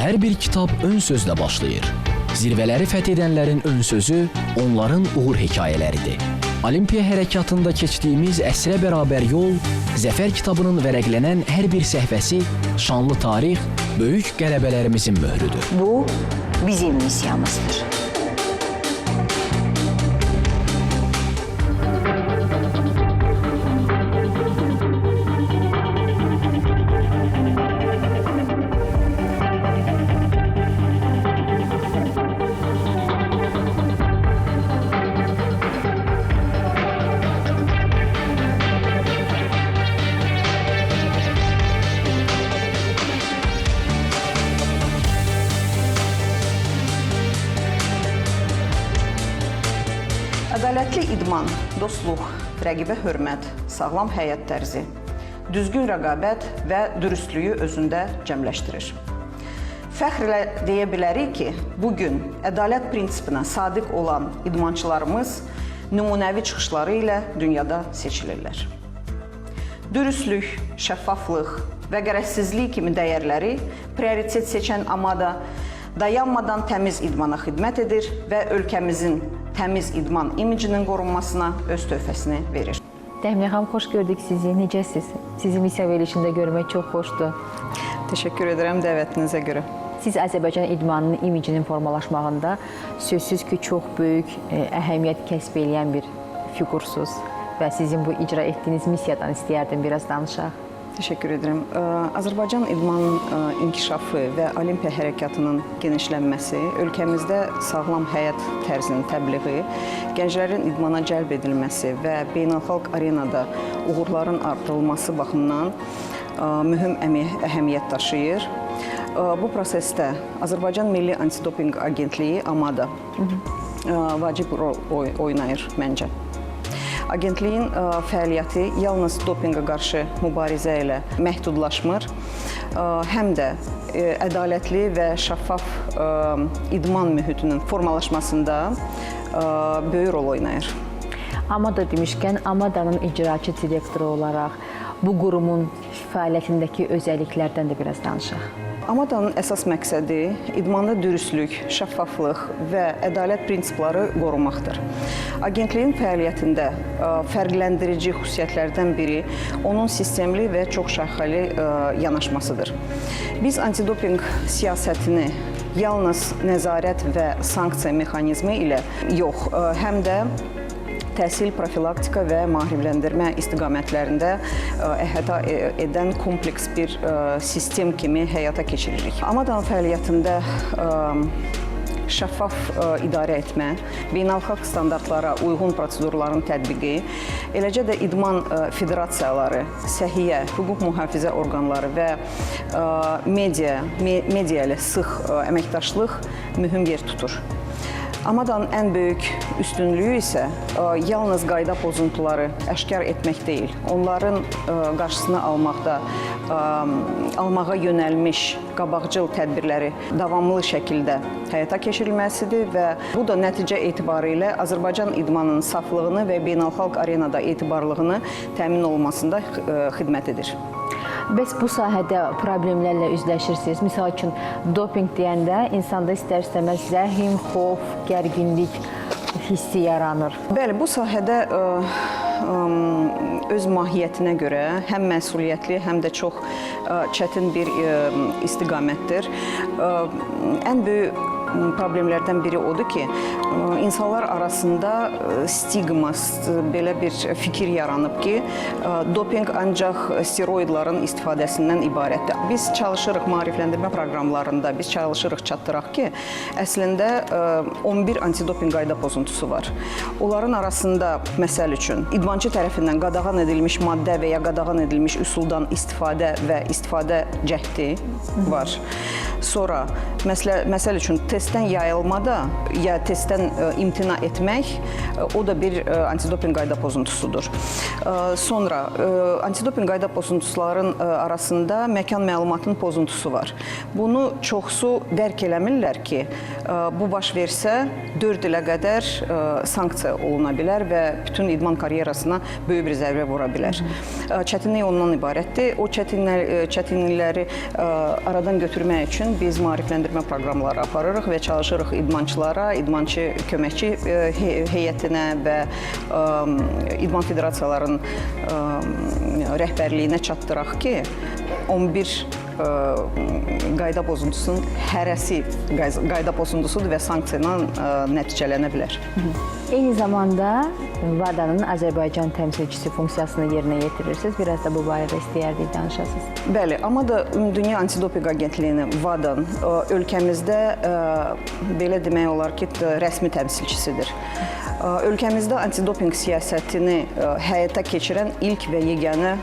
Hər bir kitab ön sözlə başlayır. Zirvələri fəth edənlərin ön sözü onların uğur hekayələridir. Olimpiya hərəkatında keçdiyimiz əsrə bərabər yol, Zəfər kitabının vərəqlənən hər bir səhifəsi şanlı tarix, böyük qələbələrimizin möhrüdür. Bu bizim missiyamızdır. Ədalətli idman, dostluq, rəqibə hörmət, sağlam həyat tərzi, düzgün rəqabət və dürüstlüyü özündə cəmləşdirir. Fəxrlə deyə bilərik ki, bugün ədalət prinsipinə sadiq olan idmançılarımız nümunəvi çıxışları ilə dünyada seçilirlər. Dürüstlük, şəffaflıq və qərəzsizlik kimi dəyərləri prioritet seçən AMADA dayanmadan təmiz idmana xidmət edir və ölkəmizin təmiz idman imicinin qorunmasına öz töhfəsini verir. Dəmiyə xanım, xoş gördük sizi. Necəsiz? Sizi missiya verilişində görmək çox xoşdur. Təşəkkür edirəm dəvətinizə görə. Siz Azərbaycan idmanının imicinin formalaşmağında sözsüz ki, çox böyük əhəmiyyət kəsb edən bir fiqursuz və sizin bu icra etdiyiniz missiyadan istəyərdim biraz danışaq. Təşəkkür edirəm. Azərbaycan idmanının inkişafı və olimpiya hərəkatının genişlənməsi, ölkəmizdə sağlam həyat tərzinin təbliği, gənclərin idmana cəlb edilməsi və beynəlxalq arenada uğurların artırılması baxımından mühüm əhəmiyyət daşıyır. Bu prosesdə Azərbaycan Milli Antidopinq Agentliyi AMADA vacib rol oynayır məncə. Agentliyin fəaliyyəti yalnız dopinqa qarşı mübarizə ilə məhdudlaşmır, həm də ədalətli və şəffaf idman mühitinin formalaşmasında böyük rol oynayır. AMADA demişkən, AMADA'nın icraçı direktoru olaraq bu qurumun fəaliyyətindəki özəlliklərdən də biraz danışaq. AMADA'nın əsas məqsədi idmanda dürüstlük, şəffaflıq və ədalət prinsipləri qorumaqdır. Agentliyin fəaliyyətində fərqləndirici xüsusiyyətlərdən biri onun sistemli və çoxşaxəli yanaşmasıdır. Biz antidopinq siyasətini yalnız nəzarət və sanksiya mexanizmi ilə yox, həm də təhsil, profilaktika və maarifləndirmə istiqamətlərində əhatə edən kompleks bir sistem kimi həyata keçiririk. AMADA'nın fəaliyyətində şəffaf idarə etmə, beynəlxalq standartlara uyğun prosedurların tətbiqi, eləcə də idman federasiyaları, səhiyyə, hüquq mühafizə orqanları və media ilə sıx əməkdaşlıq mühüm yer tutur. AMADA'nın ən böyük üstünlüyü isə yalnız qayda pozuntuları aşkar etmək deyil, onların qarşısını almağa yönəlmiş qabaqcıl tədbirləri davamlı şəkildə həyata keçirilməsidir və bu da nəticə etibarı Azərbaycan idmanının saflığını və beynəlxalq arenada etibarlılığını təmin olunmasında xidmət edir. Bəs bu sahədə problemlərlə üzləşirsiniz. Misal üçün, dopinq deyəndə insanda istər-istəməz zəhim, xof, gərginlik hissi yaranır. Bəli, bu sahədə öz mahiyyətinə görə həm məsuliyyətli, həm də çox çətin bir istiqamətdir. Ən böyük problemlərdən biri odur ki, insanlar arasında stigma, belə bir fikir yaranıb ki, dopinq ancaq steroidların istifadəsindən ibarətdir. Biz çalışırıq maarifləndirmə proqramlarında, biz çalışırıq çatdıraq ki, əslində 11 antidopinq qayda pozuntusu var. Onların arasında, məsəl üçün, idmançı tərəfindən qadağan edilmiş maddə və ya qadağan edilmiş üsuldan istifadə və istifadə cəhdi var. Sonra, məsəl üçün, test testdən yayılmada ya testdən imtina etmək o da bir antidopinq qayda pozuntusudur. Sonra antidopinq qayda pozuntusuların arasında məkan məlumatının pozuntusu var. Bunu çoxsu dərk eləmirlər ki, bu baş versə 4 ilə qədər sanksiya oluna bilər və bütün idman karyerasına böyük bir zərbə vura bilər. Çətinlik ondan ibarətdir. O çətinlikləri aradan götürmək üçün biz maarifləndirmə proqramları aparırıq və çalışırıq idmançılara, idmançı köməkçi heyətinə və idman federasiyaların rəhbərliyinə çatdıraq ki, 11 qayda pozuntusunun hərəsi qayda pozuntusudur və sanksiya ilə nəticələnə bilər. Eyni zamanda WADA-nın Azərbaycan təmsilçisi funksiyasını yerinə yetirirsiniz. Biraz da bu barədə istəyərdik danışasınız. Bəli, amma da Dünya Antidopinq Agentliyinin WADA-nın ölkəmizdə belə demək olar ki, rəsmi təmsilçisidir. Ölkəmizdə antidopinq siyasətini həyata keçirən ilk və yeganə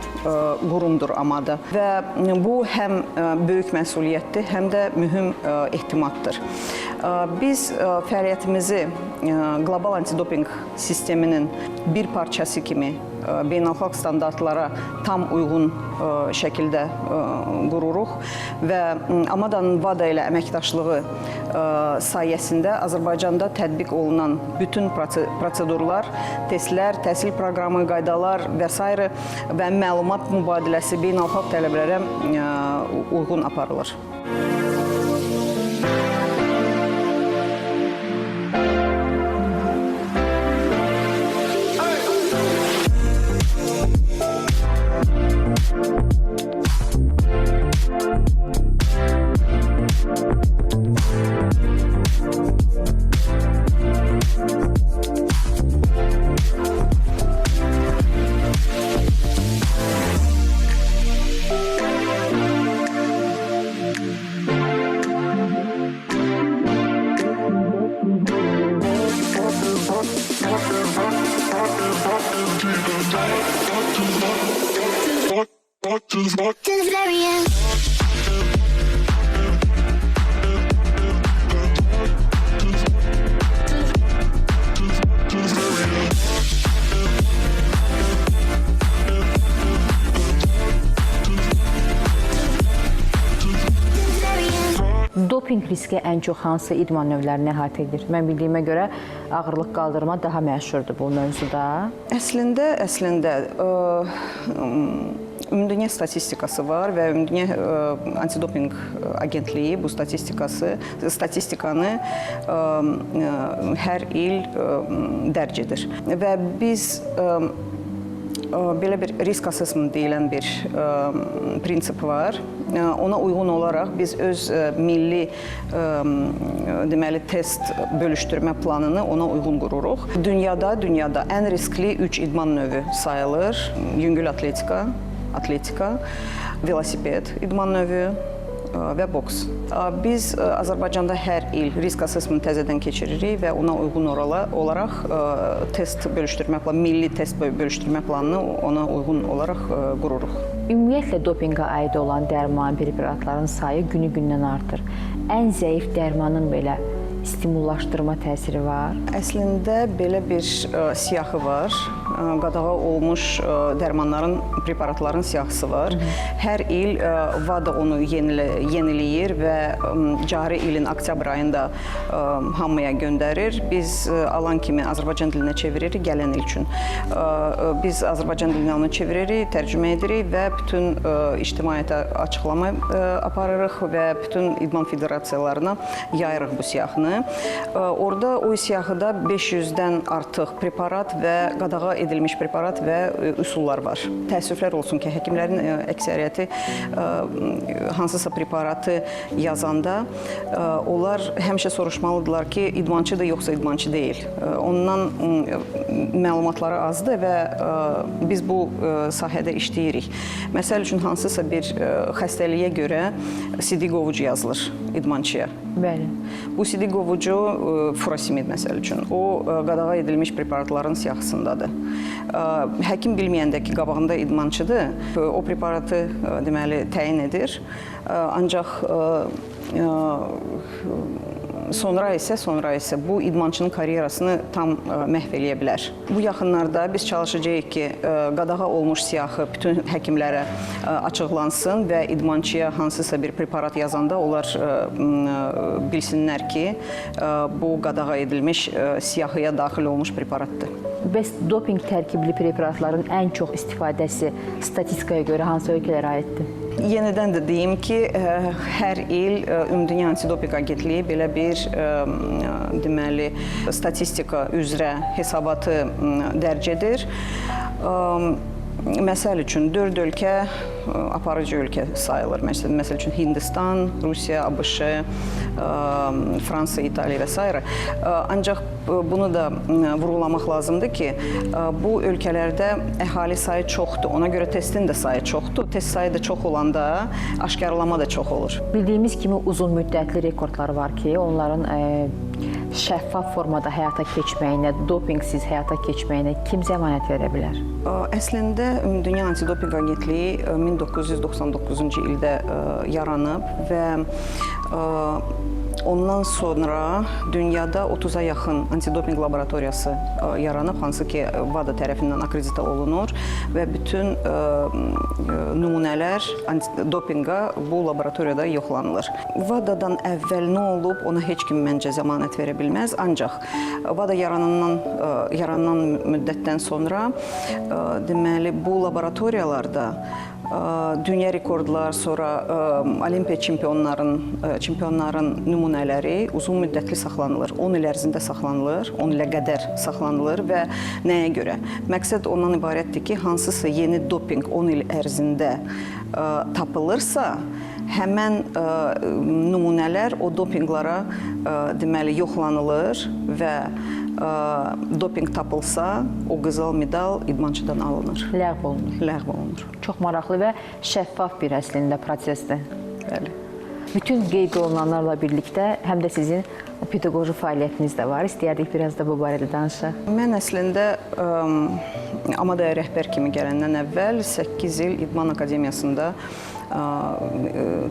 qurumdur AMADA və bu həm böyük məsuliyyətdir, həm də mühüm ehtimaddır. Biz fəaliyyətimizi qlobal antidopinq sisteminin bir parçası kimi beynəlxalq standartlara tam uyğun şəkildə qururuq və AMADA-nın WADA ilə əməkdaşlığı sayəsində Azərbaycanda tətbiq olunan bütün prosedurlar, testlər, təhsil proqramı, qaydalar və s. və məlumat mübadiləsi beynəlxalq tələblərə uyğun aparılır. Dopinq riski ən çox hansı idman növlərini əhatə edir? Mən bildiyimə görə ağırlıq qaldırma daha məşhurdur bu mövzuda. Əslində Ümumdünya statistikası var və Ümumdünya Antidopinq Agentliyi bu statistikanı hər il dərc edir. Və biz belə bir risk assessment deyilən bir prinsip var. Ona uyğun olaraq biz öz milli deməli test bölüşdürmə planını ona uyğun qururuq. Dünyada ən riskli 3 idman növü sayılır. Yüngül atletika, velosiped idman növü və boks. Biz Azərbaycanda hər il risk assessment təzədən keçiririk və ona uyğun olaraq test bölüşdürmə planı, milli test bölüşdürmə planını ona uyğun olaraq qururuq. Ümumiyyətlə dopinqa aid olan dərman, preparatların sayı günü-gündən artır. Ən zəif dərmanın belə stimullaşdırma təsiri var. Əslində belə bir siyahı var. Qadağa olmuş dərmanların, preparatların siyahısı var. Hər il WADA onu yeniləyir və cari ilin oktyabr ayında hamıya göndərir. Biz alan kimi Azərbaycan dilinə çeviririk gələn il üçün. Biz Azərbaycan dilinə onu çeviririk, tərcümə edirik və bütün ictimaiyyətə açıqlama aparırıq və bütün idman federasiyalarına yayırıq bu siyahını. Orada o siyahıda 500-dən artıq preparat və qadağa edilmiş preparat və üsullar var. Təəssüflər olsun ki, həkimlərin əksəriyyəti hansısa preparatı yazanda onlar həmişə soruşmalıdırlar ki, idmançıdır yoxsa idmançı deyil. Ondan məlumatları azdır və biz bu sahədə işləyirik. Məsəl üçün, hansısa bir xəstəliyə görə sidik ovucu yazılır idmançıya. Bəli. Bu sidik ovucu furosemid məsəl üçün. O qadağa edilmiş preparatların siyahısındadır. Həkim bilməyəndə ki, qabağında idmançıdır, o preparatı deməli təyin edir. Ancaq sonra isə bu idmançının karyerasını tam məhv eləyə bilər. Bu yaxınlarda biz çalışacağıq ki, qadağa olmuş siyahı bütün həkimlərə açıqlansın və idmançıya hansısa bir preparat yazanda onlar bilsinlər ki, bu qadağa edilmiş siyahıya daxil olmuş preparatdır. Bəs doping tərkibli preparatların ən çox istifadəsi statistikaya görə hansı ölkələrə aiddir? Yenidən də deyim ki, hər il Ümumdünya Antidoping Agentliyi belə bir deməli statistika üzrə hesabatı dərc edir. Məsəl üçün 4 ölkə aparıcı ölkə sayılır. Məsəl üçün Hindistan, Rusiya, ABŞ, Fransa, İtaliya və s. Ancaq bunu da vurğulamaq lazımdır ki, bu ölkələrdə əhali sayı çoxdur. Ona görə testin də sayı çoxdur. Test sayı da çox olanda aşkarlama da çox olur. Bildiyimiz kimi uzun müddətli rekordlar var ki, onların şəffaf formada həyata keçməyinə, dopingsiz həyata keçməyinə kim zəmanət verə bilər? Əslində Dünya Antidoping Agentliyi 1999-cu ildə yaranıb və ondan sonra dünyada 30-a yaxın antidoping laboratoriyası yaranıb, hansı ki WADA tərəfindən akreditə olunur və bütün nümunələr dopinqa bu laboratoriyada yoxlanılır. WADA-dan əvvəl nə olub, ona heç kim məncə zəmanət verə bilməz. Ancaq WADA yaranan müddətdən sonra deməli bu laboratoriyalarda dünya rekordlar, sonra olimpiya çempionların nümunələri uzun müddətli saxlanılır. 10 il ərzində saxlanılır, 10 ilə qədər saxlanılır və nəyə görə? Məqsəd ondan ibarətdir ki, hansısa yeni doping 10 il ərzində tapılırsa, həmən nümunələr o dopinglara deməli yoxlanılır və doping tapılsa, o qızıl medal idmançıdan alınır. Ləğv olunur. Ləğv olunur. Çox maraqlı və şəffaf bir əslində prosesdir. Bəli. Bütün qeyd olunanlarla birlikdə həm də sizin pedaqoji fəaliyyətiniz də var. İstəyərdik biraz da bu barədə danışaq. Mən əslində Amadaya rəhbər kimi gələndən əvvəl 8 il İdman Akademiyasında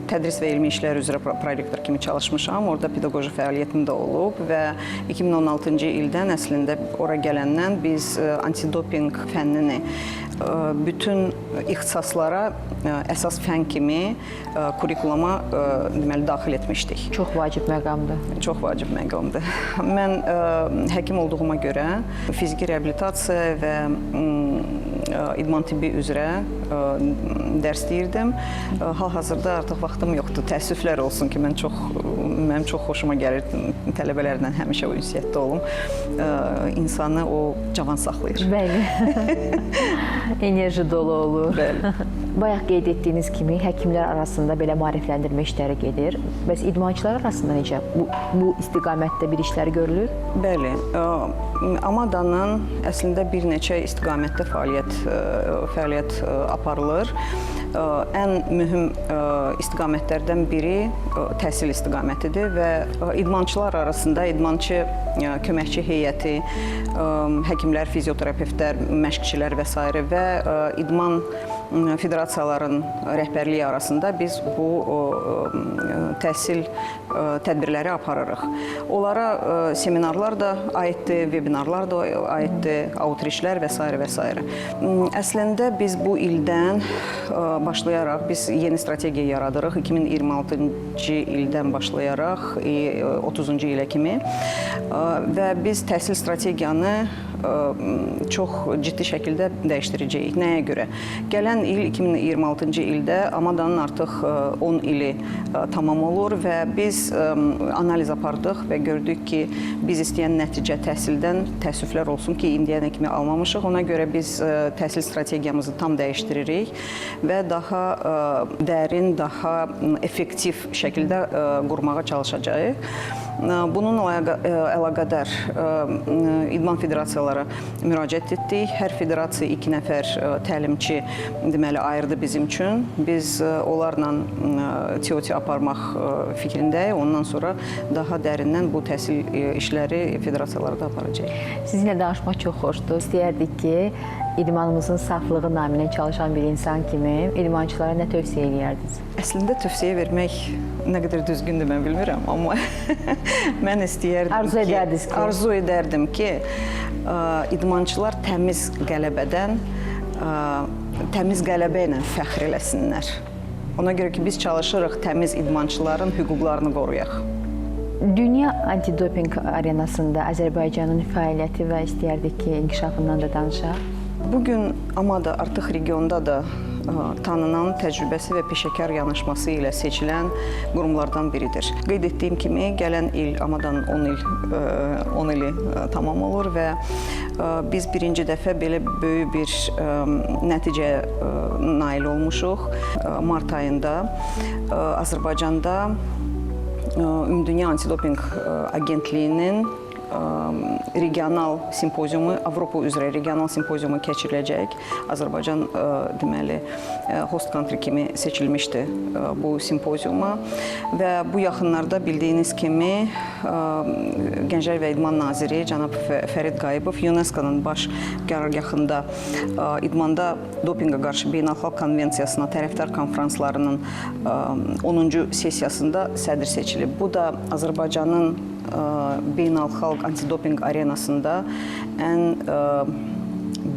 tədris və elmi işlər üzrə prorektor kimi çalışmışam. Orada pedaqoji fəaliyyətim də olub və 2016-cı ildən əslində ora gələndən biz antidoping fənnini bütün ixtisaslara əsas fən kimi kurikuluma deməli daxil etmişdik. Çox vacib məqamdır. Çox vacib məqamdır. Mən həkim olduğuma görə fiziki reabilitasiya və idman tibbi üzrə dərs deyirdim. Hal-hazırda artıq vaxtım yoxdur. Təəssüflər olsun ki, mənim çox xoşuma gəlir tələbələrlə həmişə o ünsiyyətdə olum. İnsanı o cavan saxlayır. Bəli. Enerji dolu olur. Bəli. Bayaq qeyd etdiyiniz kimi həkimlər arasında belə maarifləndirmə işləri gedir. Bəs idmançılar arasında necə? Bu istiqamətdə bir işlər görülür? Bəli. Amadanın əslində bir neçə istiqamətdə fəaliyyət aparılır. Ən mühüm istiqamətlərdən biri təhsil istiqamətidir və idmançılar arasında idmançı köməkçi heyəti, həkimlər, fizioterapevtlər, məşqçilər və s. və idman federasiyaların rəhbərliyi arasında biz bu təhsil tədbirləri aparırıq. Onlara seminarlar da aiddir, webinarlar da aiddir, outreachlər və s. və s. Əslində biz bu ildən başlayaraq biz yeni strategiya yaradırıq. 2026-cı ildən başlayaraq 30-cu ilə kimi və biz təhsil strategiyanı çox ciddi şəkildə dəyişdirəcəyik. Nəyə görə? Gələn il 2026-cı ildə Amadanın artıq 10 ili tamam olur və biz analiz apardıq və gördük ki, biz istəyən nəticə təhsildən təəssüflər olsun ki, indiyənə kimi almamışıq. Ona görə biz təhsil strategiyamızı tam dəyişdiririk və daha dərin, daha effektiv şəkildə qurmağa çalışacağıq. Bununla əlaqədar idman federasiyalara müraciət etdik. Hər federasiya 2 nəfər təlimçi deməli ayırdı bizim üçün. Biz onlarla TOT aparmaq fikrindəyik. Ondan sonra daha dərindən bu təhsil işləri federasiyalarda aparacağıq. Sizinlə danışmaq çox xoşdur. İstəyərdik ki, idmanımızın saflığı naminə çalışan bir insan kimi idmançılara nə tövsiyə edərdiniz? Əslində tövsiyə vermək nə qədər düzgündür mən bilmirəm, amma mən istəyərdim arzu edərdim ki, idmançılar təmiz qələbədən təmiz qələbə ilə fəxr eləsinlər. Ona görə ki, biz çalışırıq təmiz idmançıların hüquqlarını qoruyaq. Dünya antidoping arenasında Azərbaycanın fəaliyyəti və istəyərdik ki, inkişafından da danışaq. Bugün AMADA artıq regionda da tanınan, təcrübəsi və peşəkar yanaşması ilə seçilən qurumlardan biridir. Qeyd etdiyim kimi, gələn il AMADA'nın 10 ili tamam olur və biz birinci dəfə belə böyük bir nəticəyə nail olmuşuq. Mart ayında Azərbaycanda Ümumdünya Antidoping Agentliyinin regional simpoziumu, Avropa üzrə regional simpoziumu keçiriləcək. Azərbaycan deməli host country kimi seçilmişdi bu simpoziuma və bu yaxınlarda bildiyiniz kimi Gənclər və İdman naziri cənab Fərid Qayıbov UNESCO-nun baş qərargahında idmanda dopinqa qarşı beynəlxalq konvensiyasına tərəfdar konfranslarının 10-cu sessiyasında sədr seçilib. Bu da Azərbaycanın beynəlxalq antidoping arenasında ən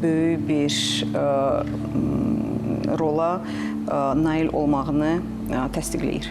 böyük bir rola nail olmağını təsdiqləyir.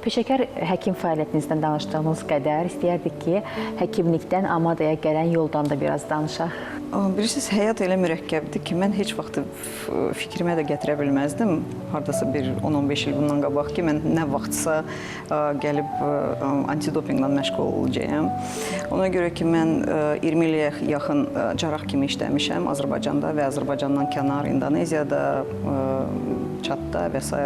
Peşəkar həkim fəaliyyətinizdən danışdığımız qədər istəyərdik ki, həkimlikdən AMADA-ya gələn yoldan da biraz danışaq. Bilirsiniz, həyat elə mürəkkəbdir ki, mən heç vaxt fikrimə də gətirə bilməzdim. Hardasa bir 10-15 il bundan qabaq ki, mən nə vaxtsa gəlib antidopingla məşğul olacağam. Ona görə ki, mən 20 ilə yaxın cərrah kimi işləmişəm Azərbaycanda və Azərbaycandan kənar İndoneziyada, Çadda və s.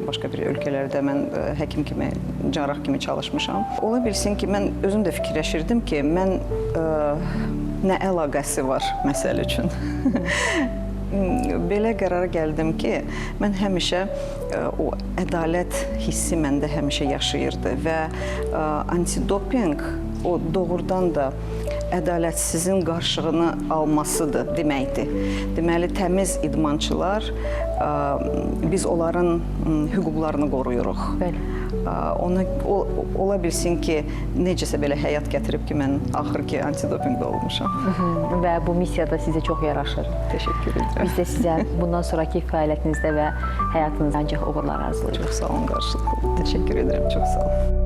başqa bir ölkələrdə mən həkim kimi, cərrah kimi çalışmışam. Ola bilsin ki, mən özüm də fikirləşirdim ki, mən nə əlaqəsi var məsələ üçün. Belə qərara gəldim ki, mən həmişə o ədalət hissi məndə həmişə yaşayırdı və antidoping o doğrudan da ədalətsizin qarşılığını almasıdır deməkdir. Deməli, təmiz idmançılar, biz onların hüquqlarını qoruyuruq. Bəli. Ola bilsin ki, necəsə belə həyat gətirib ki, mən axır ki, antidopingdə olmuşam. Və bu missiyada sizə çox yaraşır. Təşəkkür edirəm. Biz də sizə bundan sonraki fəaliyyətinizdə və həyatınızda ancaq uğurlar arzulayırıq. Çox sağ olun qarşılıqlı. Təşəkkür edirəm, çox sağ olun.